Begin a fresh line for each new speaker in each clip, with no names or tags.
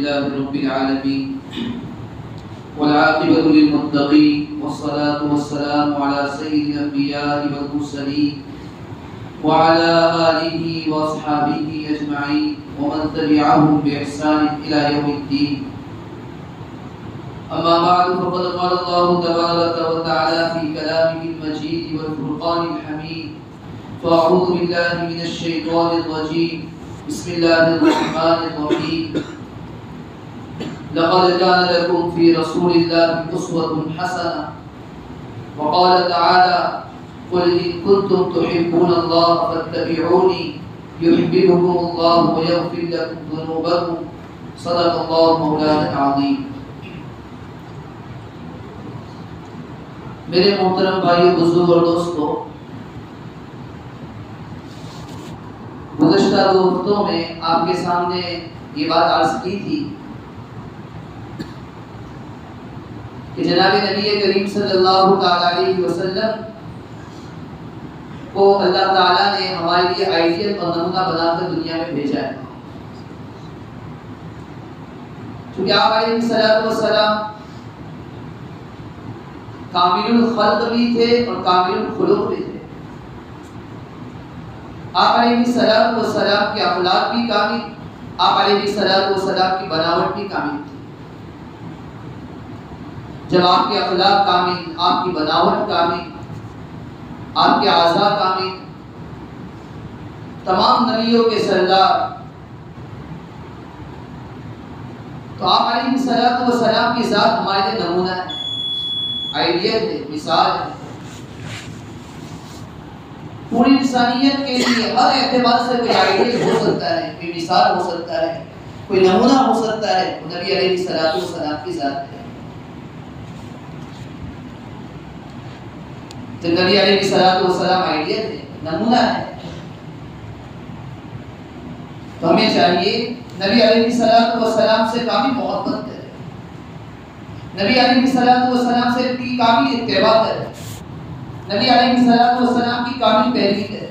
لله رب العالمين والعاقبة للمتقين والصلاة والسلام على سيد الأنبياء والمرسلين وعلى آله وأصحابه أجمعين ومن تبعهم بإحسان إلى يوم الدين. أما بعد فقد قال الله تبارك وتعالى في كلامه المجيد والفرقان الحميد: فأعوذ بالله من الشيطان الرجيم بسم الله الرحمن الرحيم. لقد كان لكم في رسول الله أسوة حسنة. وقال تعالى: قل إن كنتم تحبون الله فاتبعوني يحببكم الله ويغفر لكم ذنوبكم. صدق الله مولانا العظيم. میرے محترم بھائیو، بزرگ اور دوستو، گزشتہ 2 ہفتوں میں آپ کے سامنے یہ بات عرض کی تھی کہ جناب نبی کریم صلی اللہ علیہ وسلم کو اللہ تعالیٰ نے ہمارے لیے آئیڈیل اور نمونہ بنا کر دنیا میں بھیجا ہے. چونکہ آپ علیہ السلام کامل الخلق بھی تھے اور کامل الخلق بھی تھے. آپ علیہ السلام کے اخلاق بھی کامل، آپ علیہ السلام کی بناوٹ بھی کامل تھی. جب آپ کے اخلاق کامل، آپ کی بناوٹ کامل، آپ کے اعضاء کامل، تمام نبیوں کے سردار، تو آپ علیہ السلام کی ذات ہمارے لیے نمونہ ہے، آئیڈیل ہے، مثال ہے. پوری انسانیت کے لیے ہر اعتبار سے کوئی آئیڈیل ہو سکتا ہے، کوئی مثال ہو سکتا ہے، کوئی نمونہ ہو سکتا ہے، وہ نبی علیہ السلام کی ذات ہے. تو نبی علیہ السلام آئیڈیل ہے، نمونہ ہے. تو ہمیں چاہیے نبی علیہ السلام سے کامل محبت کرے، نبی علیہ السلام سے کامل اتباع کرے، نبی علیہ السلام کی کامل پیروی کرے.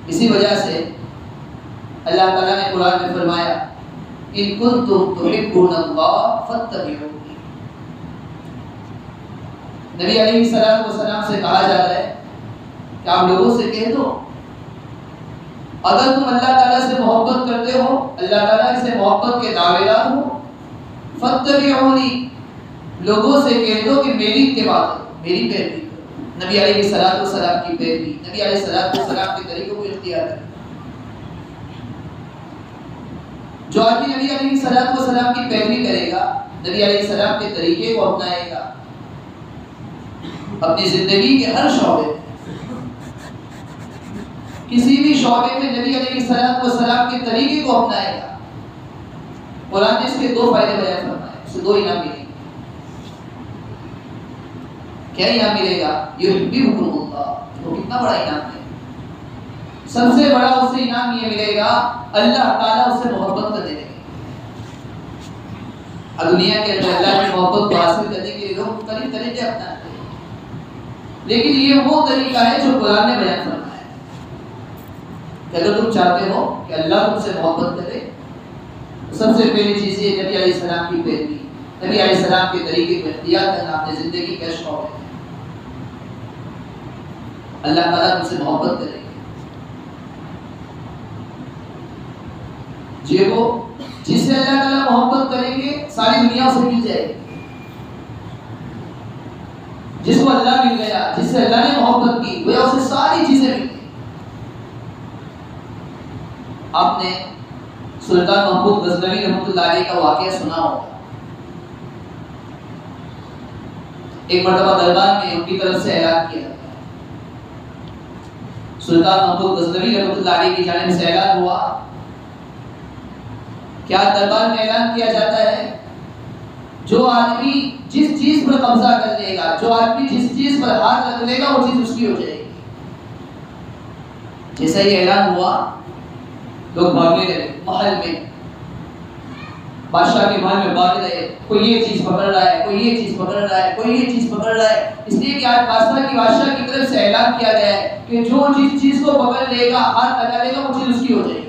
اسی وجہ سے اللہ تعالیٰ نے قرآن میں فرمایا: ان کنتم تحبون اللہ فاتبعونی. نبی علیہ السلام سے کہا جا رہا ہے کہ آپ لوگوں سے کہہ دو، اگر تم اللہ تعالیٰ سے محبت کرتے ہو، اللہ تعالیٰ سے محبت کے دعوے دار ہو، فاتبعونی، لوگوں سے کہہ دو کہ میری اتباع کرو، میری پیروی کرو، نبی علیہ السلام کی پیروی، نبی علیہ السلام کے طریقوں کو اختیار کرو. جو آدمی نبی علیہ السلام کی پیروی کرے گا، نبی علیہ السلام کے طریقے کو اپنائے گا اپنی زندگی کے ہر شعبے میں، کسی بھی شعبے میں نبی علیہ السلام کے طریقے کو اپنائے گا، قرآن نے اس کے 2 فائدے بیان فرمائے، اسے 2 انعام ملیں گے. کیا انعام ملے گا؟ یحببکم اللہ. تو کتنا بڑا انعام ہے! سب سے بڑا اسے انعام یہ ملے گا، اللہ تعالیٰ اسے محبت کرنے لگے. دنیا کے اندر اللہ کی محبت کو حاصل کرنے کے لیے لوگ مختلف طریقے اپناتے ہیں، لیکن یہ وہ طریقہ ہے جو قرآن نے بیان فرمایا ہے کہ اگر تم چاہتے ہو کہ اللہ تم سے محبت کرے، سب سے پہلی چیز یہ نبی علیہ السلام کی پیروی، نبی علیہ السلام کے طریقے کو اختیار کرنا اپنی زندگی کا شعبہ ہے. اللہ تعالیٰ تم سے محبت کرے گی. وہ جس سے اللہ تعالیٰ محبت کریں گے ساری دنیا اسے مل جائے گی. جس کو اللہ مل گیا، جس سے اللہ نے محبت کی، وہ اسے ساری چیزیں مل گئی. آپ نے سلطان محمود غزنوی رحمۃ اللہ علیہ کا واقعہ سنا ہوگا. ایک مرتبہ دربار میں ان کی طرف سے اعلان کیا گیا، سلطان محمود غزنوی رحمۃ اللہ علیہ کی جانب سے اعلان ہوا. کیا دربار میں اعلان کیا جاتا ہے؟ جو آدمی جس چیز پر قبضہ کر لے گا، جو آدمی جس چیز پر ہاتھ رکھ لے گا، وہ چیز اس کی ہو جائے گی. جیسا یہ اعلان ہوا، لوگ بھاگنے لگے. محل میں بادشاہ کے محل میں بھاگ رہے، کوئی یہ چیز پکڑ رہا ہے، کوئی یہ چیز پکڑ رہا ہے، کوئی یہ چیز پکڑ رہا ہے. اس لیے کہ آج بادشاہ کی طرف سے اعلان کیا گیا ہے کہ جو جس چیز کو پکڑ لے گا، ہاتھ لگا لے گا، وہ چیز اس کی ہو جائے گی.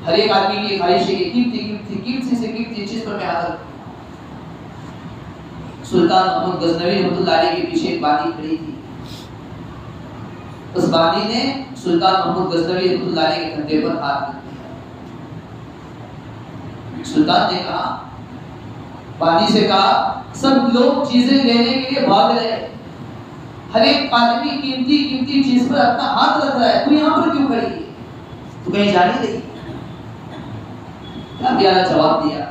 ہر ایک آدمی کی خواہش ہے کہ قیمتی سے قیمتی چیز پر میں حاضر ہوں۔ سلطان محمود غزنوی رحمۃ اللہ علیہ کے پیچھے ایک بانی کھڑی تھی، اس بانی نے سلطان محمود غزنوی رحمۃ اللہ علیہ کے کندھے پر ہاتھ رکھ دیا۔ سلطان نے کہا، بانی سے کہا، سب لوگ چیزیں لینے کے لیے بھاگ رہے، ہر ایک آدمی قیمتی چیز پر اپنا ہاتھ رکھ رہا ہے، تو یہاں پر کیوں کھڑی ہے؟ تو کہیں جا نہیں رہی؟ کیا پیارا جواب دیا۔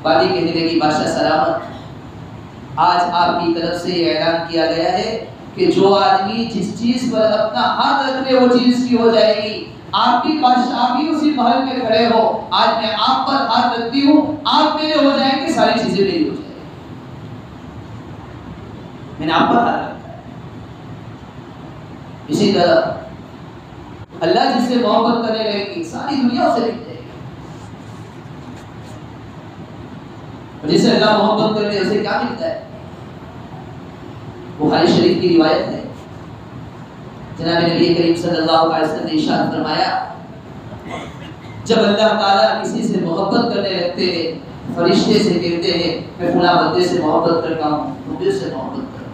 بانی کہنے لگی، بادشاہ سلامت، آج آپ کی طرف سے یہ اعلان کیا گیا ہے کہ جو آدمی جس چیز پر اپنا ہاتھ رکھ لے وہ چیز کی ہو جائے گی۔ آپ کی بادشاہ، آپ بھی اسی محل میں کھڑے ہو، آج میں آپ پر ہاتھ رکھتی ہوں، آپ میرے ہو جائیں گے، ساری چیزیں میری ہو جائیں گی۔ میں نے آپ پر ہاتھ رکھا ہے۔ اسی طرح اللہ جس سے محبت کرنے لگے گی، ساری دنیا اسے مل جائے گی، اور جسے اللہ محبت کرنے اسے کیا ملتا ہے؟ بخاری شریف کی روایت ہے، جناب نبی کریم صلی اللہ علیہ وسلم نے ارشاد فرمایا، جب اللہ تعالیٰ کسی سے محبت کرنے لگتے ہیں، فرشتے سے کہتے ہیں میں فلاں بندے سے محبت کرتا ہوں، تم بھی اس سے محبت کرو۔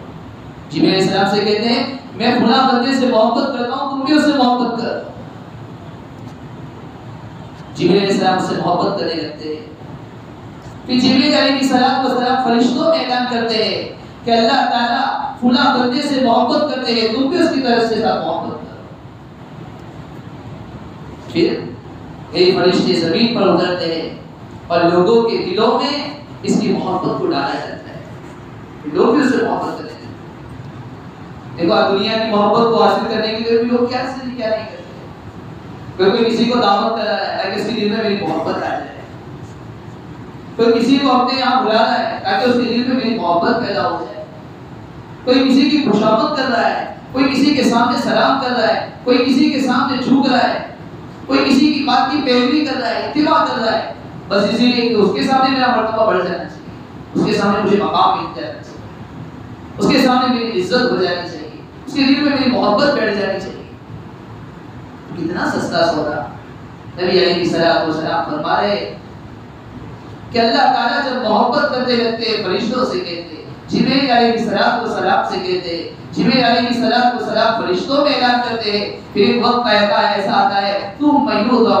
جبریل علیہ السلام سے کہتے ہیں میں فلاں بندے سے محبت کرتا ہوں، تم بھی اس سے محبت کرو۔ جبریل علیہ السلام سے محبت کرنے لگتے ہیں، پھر جبریل علیہ السلام فرشتوں میں اعلان کرتے ہیں کہ اللہ تعالیٰ فلاں بندے سے محبت کرتے ہیں، تم بھی اس کی طرف سے محبت کرو۔ پھر یہ فرشتے زمین پر اترتے ہیں اور لوگوں کے دلوں میں اس کی محبت کو ڈالا جاتا ہے، لوگ بھی اس سے محبت کرتے ہیں۔ دیکھو دنیا کی محبت کو حاصل کرنے کے لیے بھی لوگ کیا نہیں کرتے، کوئی کسی کو دعوت کر رہا ہے تاکہ اس کے دل میں میری محبت آ جائے، کوئی کسی کو اپنے یہاں بلا رہا ہے تاکہ اس کے دل میں میری محبت پیدا ہو جائے، کوئی کسی کی خوشامد کر رہا ہے، کوئی کسی کے سامنے سلام کر رہا ہے، کوئی کسی کے سامنے جھک رہا ہے، کوئی کسی کی بات کی پیروی کر رہا ہے، اتباع کر رہا ہے، بس اسی لیے کہ اس کے سامنے میرا مرتبہ بڑھ جانا چاہیے، اس کے سامنے مجھے مقام مل جانا چاہیے، اس کے سامنے میری عزت ہو جانی چاہیے، اس کے دل میں میری محبت بیٹھ جانی چاہیے۔ کتنا سستا سودا۔ نبی علیہ الصلوۃ والسلام فرما رہے کہ اللہ تعالیٰ جب محبت کرتے لگتے ہیں فرشتوں سے کہتے، جبریل علیہ السلام سے کہتے، جبریل علیہ السلام فرشتوں میں اعلان کرتے ہیں، پھر ایک وقت ایسا آتا ہے ثم یوضع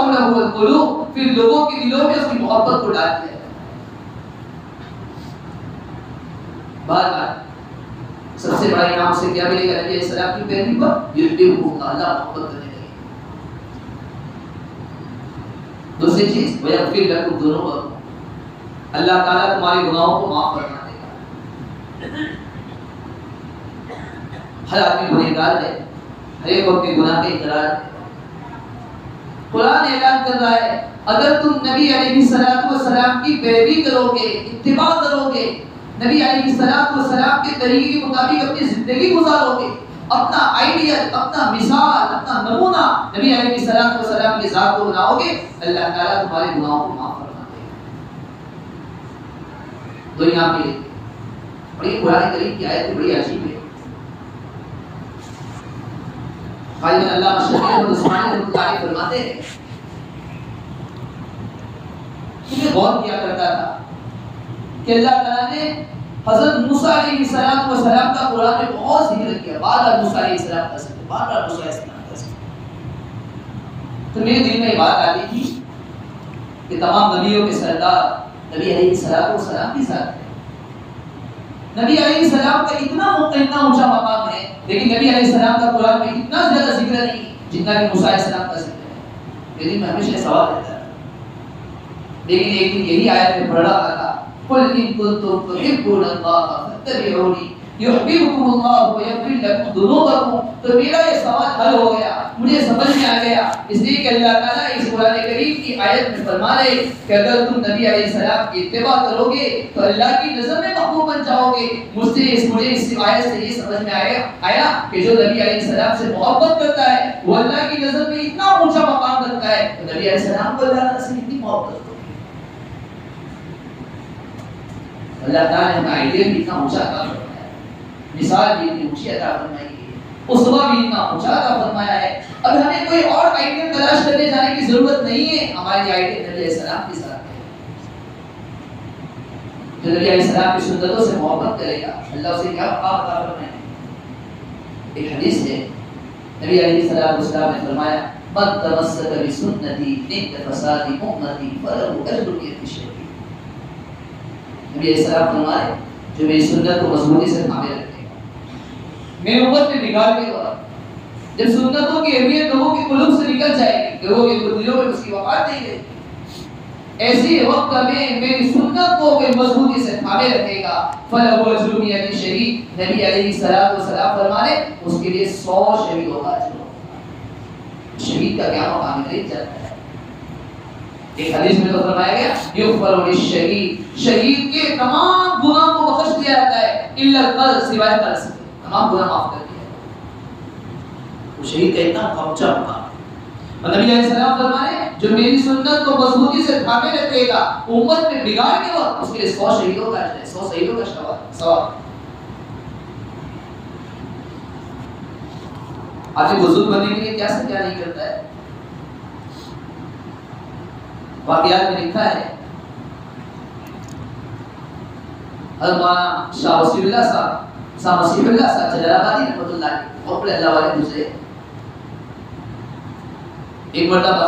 له القلوب، پھر لوگوں کے دلوں میں اس کی محبت کو ڈال دیا۔ بار بار سب سے بڑا انعام سے کیا ملے گا؟ نبی علیہ السلام کی پیروی پر یحببکم اللہ، محبت کرنے لگے۔ دوسری چیز ویغفر لکم ذنوبکم، اللہ تعالیٰ تمہارے گناہوں کو معاف فرما دے گا۔ ہر آدمی گنہگار ہے، ہر ایک کو اپنے گناہ کا اقرار ہے۔ قرآن اعلان کر رہا ہے اگر تم نبی علیہ السلام کی پیروی کرو گے، اتباع کرو گے، نبی علیہ السلام کے طریقے کے مطابق اپنی زندگی گزارو گے، اپنا آئیڈیل، اپنا مثال، اپنا نمونہ نبی علیہ السلام کے ذات کو بناؤ گے، اللہ تعالیٰ تمہارے گناہوں کو معاف فرما دے گا۔ تو یہاں پہ بڑی قرآن کریم کی آیت بڑی عجیب ہے۔ غالباً اللہ مشرقی اور عثمانی رحمۃ اللہ علیہ فرماتے ہیں کہ غور کیا کرتا تھا کہ اللہ تعالیٰ نے حضرت موسیٰ علیہ السلام کا قرآن میں بہت ذکر کیا، بار موسیٰ علیہ السلام کا ذکر، بار موسیٰ علیہ السلام کا ذکر۔ تو میرے دل میں یہ بات آتی تھی کہ تمام نبیوں کے سردار نبی علیہ السلام کے ساتھ ہے۔ نبی علیہ السلام کا اتنا اونچا مقام ہے، لیکن نبی علیہ السلام کا قرآن میں اتنا زیادہ ذکر نہیں جتنا کہ موسیٰ علیہ السلام کا ذکر ہے۔ میرے دل میں ہمیشہ سوال رہتا ہے، لیکن ایک دن یہی آیت میں پڑھ رہا تھا قل ان کنتم تحبون اللہ فاتبعونی یحببکم اللہ ویغفر لکم ذنوبکم۔ تو میرا یہ سوال حل ہو گیا، مجھے سمجھ میں آ گیا، اس لیے کہ اللہ تعالیٰ اس قرآن کریم کی آیت میں فرما رہے کہ اگر تم نبی علیہ السلام کی اتباع کرو گے تو اللہ کی نظر میں محبوب بن جاؤ گے۔ مجھے اس آیت سے یہ سمجھ میں آیا کہ جو نبی علیہ السلام سے محبت کرتا ہے وہ اللہ کی نظر میں اتنا اونچا مقام رکھتا ہے، تو نبی علیہ السلام کو اللہ تعالیٰ سے اتنی محبت ہوگی۔ اللہ تعالیٰ نے ہمیں آئیڈیل بھی اتنا اونچا عطا فرمایا ہے، مثال بھی اتنی اونچی عطا فرمائی ہے، اسوہ بھی اتنا اونچا عطا فرمایا ہے۔ اب ہمیں کوئی اور آئیڈیل تلاش کرنے جانے کی ضرورت نہیں ہے، ہماری آئیڈیل نبی علیہ السلام کے ساتھ ہے۔ جو نبی علیہ السلام کی سنتوں سے محبت کرے گا اللہ اسے کیا مقام عطا فرمائے گا۔ ایک حدیث ہے نبی علیہ السلام نے فرمایا من تمسک بسنتی نت فساد امتی فلہ اجر الشہید۔ نبی علیہ السلام فرمائے جو میری سنت کو مضبوطی سے تھامے رکھے گا، میری امت میں بگاڑ کے وقت جب سنتوں کی اہمیت لوگوں کے قلوب سے نکل جائے گی، لوگوں کے دلوں میں اس کی وقار نہیں رہے گی، ایسی وقت میں میری سنت کو کوئی مضبوطی سے تھامے رکھے گا فلہ اجر الشہید، نبی علیہ السلام فرمانے اس کے لیے 100 شہیدوں کا اجر ہوگا۔ شہید کا کیا مقام ہے جنت ہے۔ ایک حدیث میں تو فرمایا گیا یغفر للشہید، شہید کے تمام گناہ کو بخش دیا جاتا ہے الا القتل، سوائے قتل سے تمام گناہ معاف کر دیا۔ وہ شہید کا اتنا اونچا مقام۔ اور نبی علیہ السلام فرمائے جو میری سنت کو مضبوطی سے تھامے رکھے گا امت میں بگاڑ کے وقت اس کے لیے 100 شہیدوں کا اجر ہے، 100 شہیدوں کا ثواب۔ آدمی بزرگ بننے کے لیے کیا سے کیا نہیں کرتا ہے۔ واقعات میں لکھا ہے حضرت مولانا شاہ وسیع اللہ صاحب جلال آبادی رحمۃ اللہ علیہ اور بڑے اللہ والے دوسرے ایک مرتبہ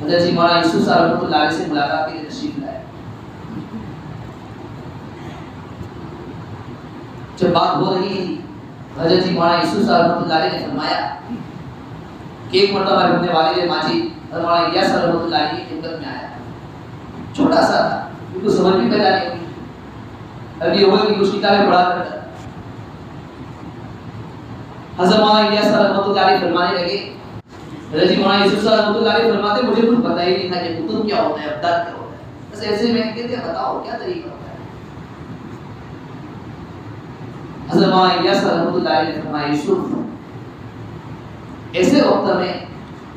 حضرت جی مولانا یوسف صاحب رحمۃ اللہ علیہ سے ملاقات کے لیے تشریف لائے۔ جب بات ہو رہی تھی حضرت جی مولانا یوسف صاحب رحمۃ اللہ علیہ نے فرمایا کہ ایک مرتبہ اپنے والد ماجد حضرت مولانا الیاس صاحب رحمۃ اللہ علیہ کی خدمت میں آیا، چھوٹا سا تھا، ان کو سمجھ بھی پیدا نہیں ہوئی، ابھی اول کی کچھ کتابیں پڑھا کرتا تھا۔ حضرت مولانا الیاس صاحب رحمۃ اللہ علیہ فرمانے لگے، حضرت جی مولانا یوسف صاحب رحمۃ اللہ علیہ فرماتے مجھے کچھ پتہ ہی نہیں تھا کہ کتب کیا ہوتا ہے، ابدال کیا ہوتا ہے، بس ایسے میں کہتے بتاؤ کیا طریقہ ہوتا ہے۔ حضرت مولانا الیاس صاحب رحمۃ اللہ علیہ نے فرمایا یوسف ایسے وقت میں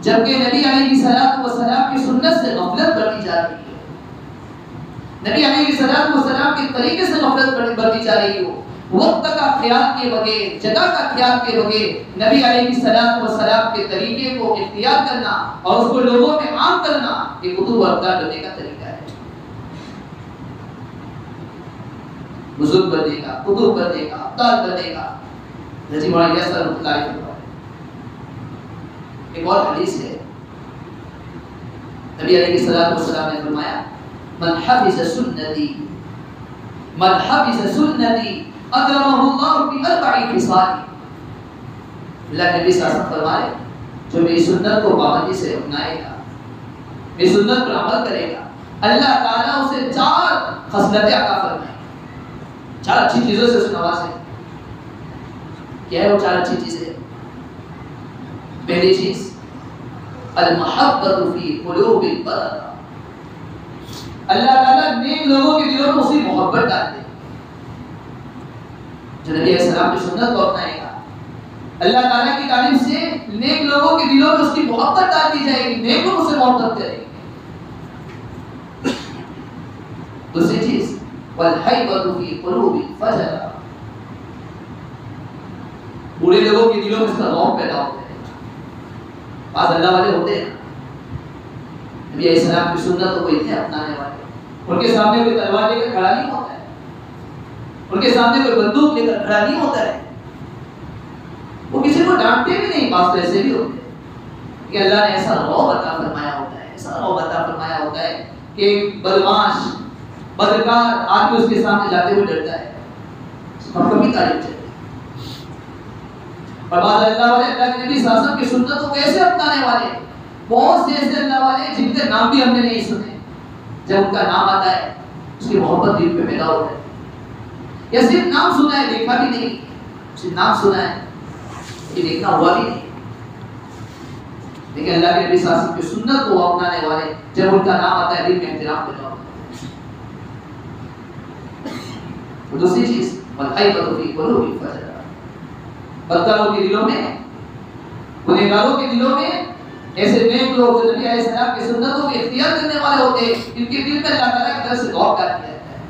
جبکہ نبی علیہ السلام کی سنت سے غفلت بڑھتی جا رہی ہے، نبی علیہ السلام کے طریقے سے غفلت بڑھتی جا رہی ہو، وقت کا خیال کے بغیر، جگہ کا خیال کے بغیر نبی علیہ السلام کے طریقے کو اختیار کرنا اور اس کو لوگوں میں عام کرنا یہ کتب و ابدال بننے کا طریقہ ہے، بزرگ بننے کا، کتب بننے کا، ابدال بننے کا۔ حضرت مولانا الیاس صاحب رحمۃ اللہ علیہ فرماتے ایک اور حدیث ہے نبی علیہ السلام نے فرمایا من حفظ سنتی اکرمہ اللہ باربع خصال۔ اللہ کے نبی صلی اللہ علیہ وسلم فرمائے جو میری سنت کو پابندی سے اپنائے گا، میری سنت پر عمل کرے گا، اللہ تعالیٰ اسے 4 خصلتیں عطا فرمائے، 4 اچھی چیزوں سے اسے نوازے۔ کیا ہے وہ 4 اچھی چیزیں؟ پہلی چیز المحبت فی قلوب البررہ، اللہ تعالیٰ نیک لوگوں کے دلوں میں اسی محبت ڈال دے جو نبی علیہ السلام کی سنت کو اپنائے گا، اللہ تعالیٰ کی جانب سے نیک لوگوں کے دلوں میں اس کی محبت ڈال دی جائے گی، نیک لوگ اسے محبت کریں گے۔ دوسری چیز والحیبۃ فی قلوب الفجرہ، بوڑھے لوگوں کے دلوں میں اس کا خوف پیدا ہوتا ہے۔ بعض اللہ والے ہوتے ہیں نبی علیہ السلام کی سنتوں کو اتنے اپنانے والے، ان کے سامنے کوئی تلوار لے کر کھڑا نہیں ہوتا ہے، ان کے سامنے کوئی بندوق لے کر کھڑا نہیں ہوتا ہے، وہ کسی کو ڈانٹتے بھی نہیں، بعض تو ایسے بھی ہوتے ہیں کہ اللہ نے ایسا رعب عطا فرمایا ہوتا ہے، ایسا رعب عطا فرمایا ہوتا ہے کہ بدماش بدکار آدمی اس کے سامنے جاتے ہوئے ڈرتا ہے، ہم کبھی تعریف چاہتے ہیں۔ اور بعض اللہ والے اللہ کے نبی صلی اللہ علیہ وسلم کی سنتوں کو ایسے اپنانے والے، بہت سے ایسے اللہ والے جن کے نام بھی ہم نے نہیں سنے، جب ان کا نام آتا ہے اس کی محبت دل پہ پیدا ہوتا ہے، یا صرف نام سنا ہے دیکھا بھی نہیں، صرف نام سنا ہے یہ دیکھنا ہوا بھی نہیں، لیکن اللہ کے نبی صلی اللہ علیہ وسلم کی سنت کو اپنانے والے جب ان کا نام آتا ہے دل میں احترام پیدا ہوتا ہے۔ دوسری چیز والحیبۃ فی قلوب الفجرہ، بدکاروں کے دلوں میں، گنہگاروں کے دلوں میں ایسے نیک لوگ جو نبی علیہ السلام کی سنتوں کو اختیار کرنے والے ہوتے ہیں، ان کے دل میں اللہ تعالیٰ کی طرف سے غور کر دیا جاتا ہے۔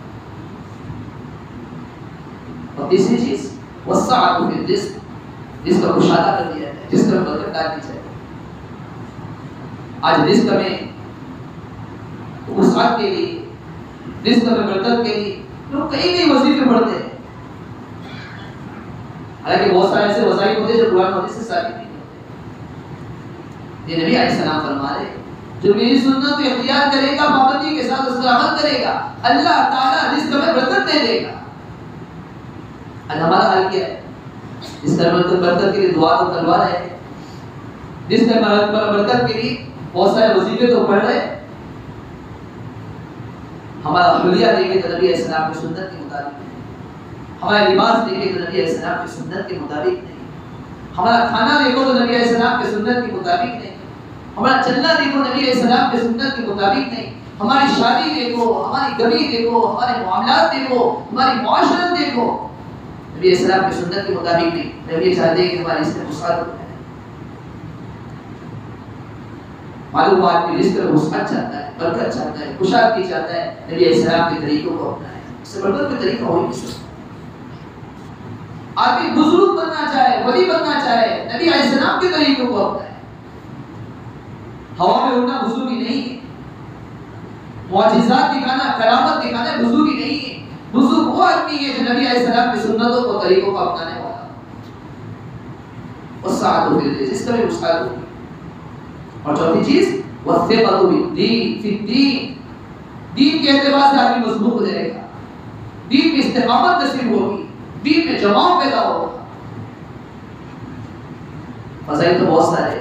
اور تیسری چیز والسعۃ فی الرزق، جس کا کشادہ کر دیا جائے، جس کا برکت ڈال دی جائے۔ آج رزق میں وسعت کے لیے، رزق میں برکت کے لیے لوگ کئی کئی وظیفے پڑھتے ہیں، حالانکہ بہت سارے ایسے وظائف ہوتے ہیں جو قرآن حدیث سے ثابت نہیں ہوتے۔ یہ نبی علیہ السلام فرما رہے جو میری سنت کو اختیار کرے گا، پابندی کے ساتھ اس پر عمل کرے گا، اللہ تعالیٰ رزق میں برکت دے دے گا۔ آج ہمارا حال کیا ہے؟ جس کا برکت کے لیے دعا تو کروا رہے ہیں، جس کا برکت کے لیے بہت سارے وظیفے تو پڑھ رہے ہیں، ہمارا حلیہ دیکھے تو نبی علیہ السلام کی سنت کے مطابق نہیں، ہمارا لباس دیکھے تو نبی علیہ السلام کی سنت کے مطابق نہیں، ہمارا کھانا دیکھو تو نبی علیہ السلام کی سنت کے مطابق نہیں، ہمارا چلنا دیکھو نبی علیہ السلام کی سنت کے مطابق نہیں، ہماری شادی دیکھو، ہماری گمی دیکھو، ہمارے معاملات دیکھو، ہماری معاشرت دیکھو، نبی علیہ السلام کی سنت کے مطابق نہیں۔ نبی چاہتے ہیں کہ ہماری اس میں وسعت ہو جائے، معلوم آدمی رزق میں وسعت چاہتا ہے، برکت چاہتا ہے، کشادگی چاہتا ہے، نبی علیہ السلام کے طریقوں کو اپنائے، اس سے برکت کا طریقہ ہو ہی نہیں سکتا۔ آدمی بزرگ بننا چاہے، ولی بننا چاہے، نبی علیہ السلام کے طریقوں کو اپنائے۔ ہوا میں اڑنا بزرگی نہیں ہے، معجزات دکھانا، کرامت دکھانا بزرگی نہیں ہے، بزرگ وہ آدمی ہے جو نبی علیہ السلام کی سنتوں کو، طریقوں کو اپنانے والا اور ساتھ ہو پھر جس کا بھی وسعت ہوگی۔ اور چوتھی چیز والثقة بالدین، فی الدین، دین کے اعتبار سے آدمی مضبوط ہو جائے گا، دین میں استقامت نصیب ہوگی، دین میں جماع پیدا ہوگا۔ فضائل تو بہت سارے،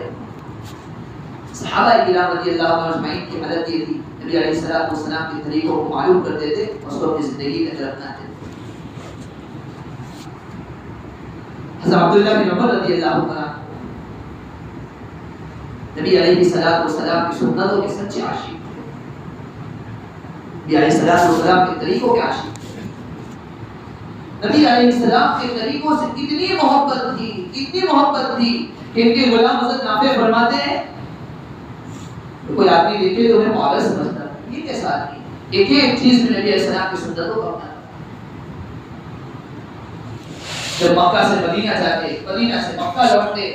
صحابہ کرام رضی اللہ عنہ اجمعین کی مدد یہ تھی، نبی علیہ السلام کے طریقوں کو معلوم کرتے تھے، اس کو اپنی زندگی میں اپناتے تھے۔ حضرت عبداللہ بن عمر رضی اللہ عنہ نبی علیہ السلام کی سنتوں کے سچے عاشق تھے، نبی علیہ السلام کے طریقوں کے عاشق تھے، نبی علیہ السلام کے طریقوں سے اتنی محبت تھی، اتنی محبت تھی کہ ان کے غلام حضرت نافع فرماتے ہیں کوئی آدمی دیکھے تو انہیں پاگل سمجھتا ہے، یہ کیسا آدمی ایک ایک چیز میں نبی علیہ السلام کی سنتوں کو اپناتا۔ جب مکہ سے مدینہ جاتے، مدینہ سے مکہ لوٹتے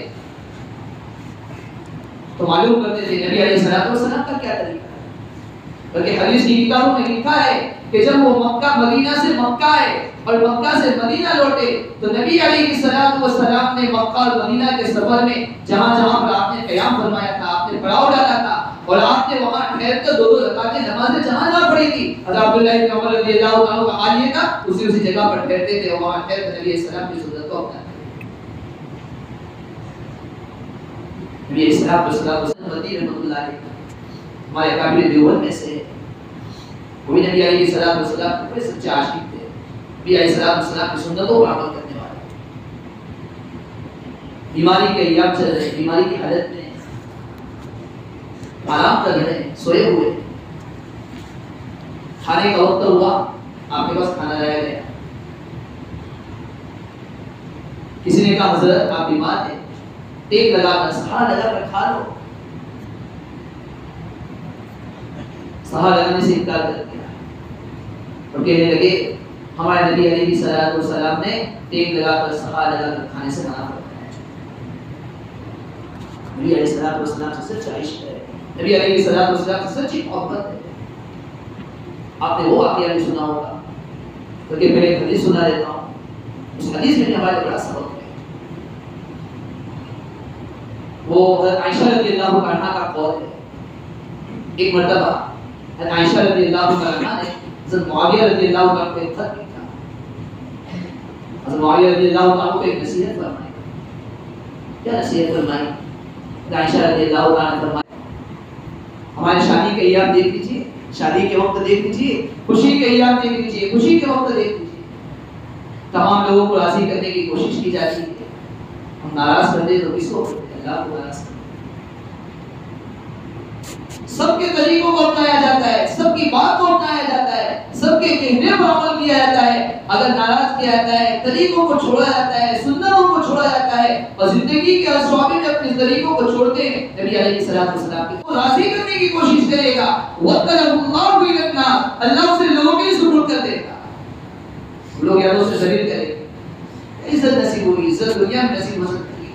تو معلوم کرتے تھے نبی علیہ السلام کا کیا طریقہ ہے، بلکہ حدیث کی کتابوں میں لکھا ہے کہ جب وہ مکہ مدینہ سے مکہ آئے اور مکہ سے مدینہ لوٹے تو نبی علیہ السلام نے مکہ اور مدینہ کے سفر میں جہاں جہاں پر آپ نے قیام فرمایا تھا، آپ نے پڑاؤ ڈالا تھا اور آپ نے وہاں ٹھہر کر دو رکعتیں نمازیں جہاں جہاں پڑھی تھی، حضرت عبداللہ بن عمر رضی اللہ عنہ کا حال یہ تھا، اسی جگہ پر ٹھہرتے تھے، وہاں ٹھہر کر نبی علیہ السلام کی سنت کو اپناتے۔ نبی علیہ السلام مدی رحمۃ اللہ علیہ ہمارے اکابر دیوبند میں سے وہ بھی نبی علیہ السلام کے بڑے سچے عاشق تھے، نبی علیہ السلام کی سنتوں پر عمل کرنے والے۔ بیماری کے ایام چل رہے، بیماری کی حالت میں آرام کر رہے ہیں، سوئے ہوئے، کھانے کا وقت ہوا، آپ کے پاس کھانا رہ گیا، کسی نے کہا حضرت آپ بیمار ہیں، ٹیک لگا کر سہارا لگا کر کھا لو، سہارا لگانے سے انکار کر دیا اور کہنے لگے ہمارے نبی علیہ السلام نے ٹیک لگا کر سہارا لگا کر کھانے سے منع فرمایا۔ نبی علیہ السلام سے سچا عشق ہے، نبی علیہ السلام سے سچی محبت ہے۔ آپ نے وہ واقعہ بھی سنا ہوگا، کیونکہ میں ایک حدیث سنا دیتا ہوں، اس حدیث میں ہمارے بڑا سبق ہے۔ وہ حضرت عائشہ رضی اللہ عنہا کا قول ہے، ایک مرتبہ حضرت عائشہ رضی اللہ عنہا نے حضرت معاویہ رضی اللہ عنہ کو ایک خط لکھا، حضرت معاویہ رضی اللہ عنہ کو ایک نصیحت فرمائی۔ کیا نصیحت فرمائی؟ حضرت عائشہ رضی اللہ عنہ نے فرمایا ہماری شادی کے ایام دیکھ لیجیے، شادی کے وقت دیکھ لیجیے، خوشی کے ایام دیکھ لیجیے، خوشی کے وقت دیکھ لیجیے، تمام لوگوں کو راضی کرنے کی کوشش کی جاتی ہے، ہم ناراض کر دیں تو کس کو کرتے ہیں؟ اللہ کو ناراض کرتے ہیں۔ سب کے طریقوں کو اپنایا جاتا ہے، سب کی بات کو اپنایا جاتا ہے، سب کے کہنے پر عمل کیا جاتا ہے، اگر ناراض کیا جاتا ہے، طریقوں کو چھوڑا جاتا ہے، سنتوں کو چھوڑا جاتا ہے اور زندگی کے اسباب میں اپنے طریقوں کو چھوڑتے ہیں، نبی علیہ السلام کو راضی کرنے کی کوشش کرے گا، وَقَلَهُ اللَّهُ إِلَيْنَا، اللہ اسے لوگوں کے سپرد کر دے گا، لوگ یادوں سے ذلیل کریں گے، عزت نصیب ہوگی، عزت دنیا میں نصیب ہو سکتی ہے،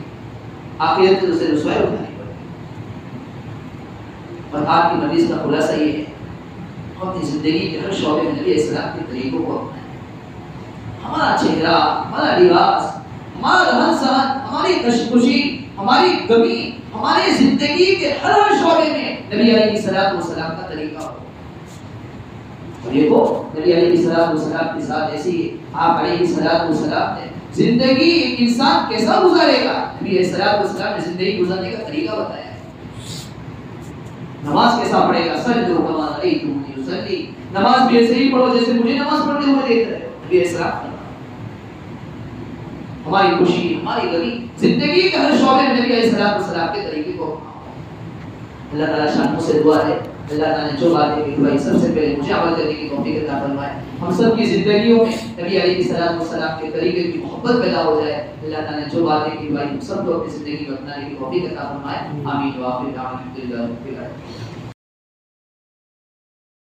آخرت میں اسے رسوائی اٹھانی پڑے گی۔ اور آپ کی مجلس کا خلاصہ یہ ہے ہم اپنی زندگی کے ہر شعبے میں نبی علیہ السلام کے طریقوں کو اپنائیں. ہمارا چہرہ، ہمارا لباس، ہمارا رہن سہن، ہماری خوشی، ہماری غمی، ہماری زندگی کے ہر شعبے میں نبی علیہ السلام کا طریقہ ہو. دیکھو نبی علیہ السلام کی ذات ایسی ہے. آپ علیہ السلام نے زندگی ایک انسان کیسا گزارے گا، نبی علیہ السلام نے زندگی گزارنے کا طریقہ بتایا ہے. نماز کیسا پڑھے گا، سجدو کما رأیتمونی اصلی، نماز بھی ایسے ہی پڑھو جیسے مجھے نماز پڑھتے ہوئے دیکھ رہے ہو. نبی علیہ السلام ہماری خوشی، ہماری غمی، زندگی کے ہر شعبے میں نبی علیہ السلام کے طریقے کو اللہ تعالیٰ شانوں سے دعا ہے اللہ تعالیٰ نے جو باتیں کی بھائی سب سے پہلے مجھے عمل کرنے کی توفیق عطا فرمائے. ہم سب کی زندگیوں میں نبی علیہ السلام کے طریقے کی محبت پیدا ہو جائے. اللہ تعالیٰ نے جو باتیں کی بھائی ہم سب کو اپنی زندگی میں اپنانے کی توفیق عطا فرمائے. آمین. وآخر دعوانا الحمدللہ رب العالمین.